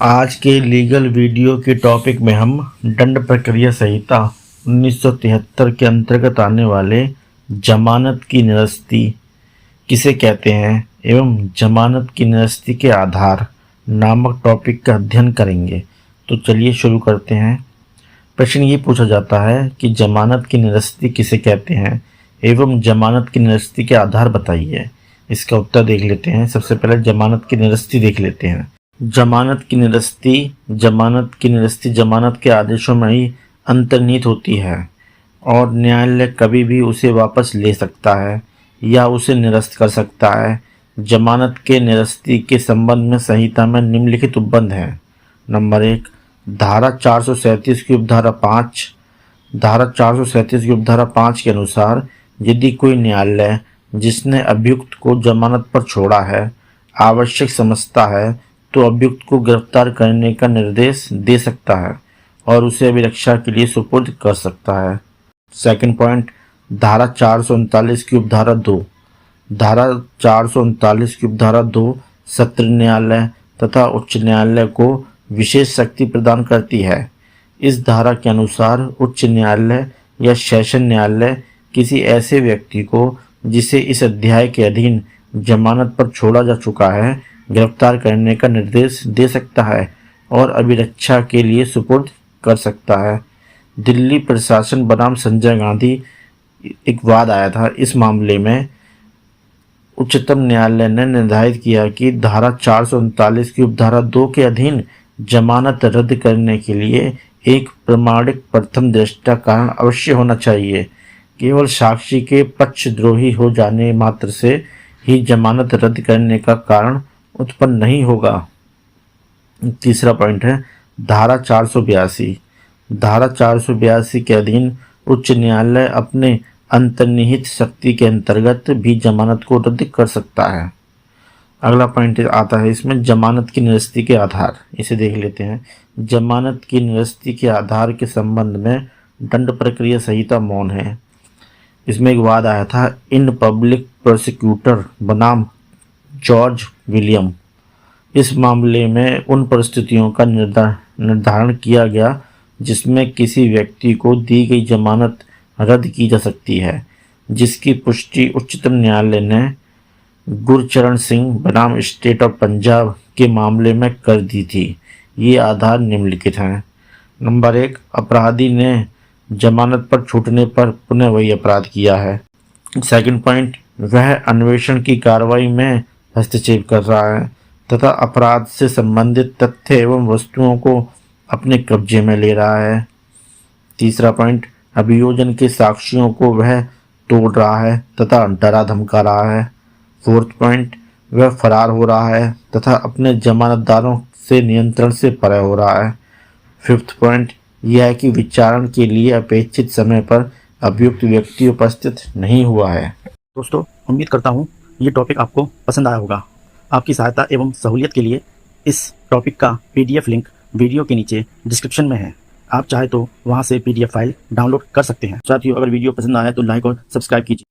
आज के legal video के टॉपिक में हम दंड प्रक्रिया संहिता 1973 के अंतर्गत आने वाले जमानत की निरस्ती किसे कहते हैं एवं जमानत की निरस्ती के आधार नामक टॉपिक का अध्ययन करेंगे। तो चलिए शुरू करते हैं। प्रश्न ये पूछा जाता है कि जमानत की निरस्ती किसे कहते हैं एवं जमानत की निरस्ती के आधार बताइए। इसका उत्तर देख लेते हैं। सबसे पहले जमानत की निरस्ती देख लेते हैं। जमानत की निरस्ती जमानत के आदेशों में ही अंतर्निहित होती है और न्यायालय कभी भी उसे वापस ले सकता है या उसे निरस्त कर सकता है। जमानत के निरस्ती के संबंध में संहिता में निम्नलिखित उपबंध हैं। नंबर 1, धारा 437 की उपधारा 5 के अनुसार यदि कोई न्यायालय जिसने अभियुक्त को जमानत पर छोड़ा है आवश्यक समझता है तो अभियुक्त को गिरफ्तार करने का निर्देश दे सकता है और उसे अभिरक्षा के लिए सुपुर्द कर सकता है। सेकंड पॉइंट, धारा 439 की उपधारा 2 सत्र न्यायालय तथा उच्च न्यायालय को विशेष शक्ति प्रदान करती है। इस धारा के अनुसार उच्च न्यायालय या सेशन न्यायालय किसी ऐसे व्यक्ति को जिसे इस अध्याय के अधीन जमानत पर छोड़ा जा चुका है गिरफ्तार करने का निर्देश दे सकता है और अभिरक्षा के लिए सुपुर्द कर सकता है। दिल्ली प्रशासन बनाम संजय गांधी एक वाद आया था। इस मामले में उच्चतम न्यायालय ने निर्धारित किया कि धारा 439 की उपधारा 2 के अधीन जमानत रद्द करने के लिए एक प्रमाणिक प्रथम दृष्टया कारण अवश्य होना चाहिए। केवल साक्षी के पक्षद्रोही हो जाने मात्र से ही जमानत रद्द करने का कारण उत्पन्न नहीं होगा। तीसरा पॉइंट है धारा 482 के अधीन उच्च न्यायालय अपने अंतर्निहित शक्ति के अंतर्गत भी जमानत को रद्द कर सकता है। अगला पॉइंट आता है इसमें जमानत की निरस्ती के आधार। इसे देख लेते हैं। जमानत की निरस्ती के आधार के संबंध में दंड प्रक्रिया संहिता मौन है। इसमें एक वाद आया था इन पब्लिक प्रोसिक्यूटर बनाम जॉर्ज विलियम। इस मामले में उन परिस्थितियों का निर्धारण किया गया जिसमें किसी व्यक्ति को दी गई जमानत रद्द की जा सकती है, जिसकी पुष्टि उच्चतम न्यायालय ने गुरचरण सिंह बनाम स्टेट ऑफ पंजाब के मामले में कर दी थी। ये आधार निम्नलिखित हैं। नंबर 1, अपराधी ने जमानत पर छूटने पर पुनः वही अपराध किया है। सेकंड पॉइंट, वह अन्वेषण की कार्रवाई में हस्तक्षेप कर रहा है तथा अपराध से संबंधित तथ्य एवं वस्तुओं को अपने कब्जे में ले रहा है। तीसरा पॉइंट, अभियोजन के साक्ष्यों को वह तोड़ रहा है तथा डरा धमका रहा है। फोर्थ पॉइंट, वह फरार हो रहा है तथा अपने जमानतदारों से नियंत्रण से परे हो रहा है। फिफ्थ पॉइंट यह है कि विचारण के लिए अपेक्षित समय पर अभियुक्त व्यक्ति उपस्थित नहीं हुआ है। दोस्तों, उम्मीद करता हूँ ये टॉपिक आपको पसंद आया होगा। आपकी सहायता एवं सहूलियत के लिए इस टॉपिक का PDF लिंक वीडियो के नीचे डिस्क्रिप्शन में है। आप चाहे तो वहां से PDF फाइल डाउनलोड कर सकते हैं। साथियों, अगर वीडियो पसंद आया तो लाइक और सब्सक्राइब कीजिए।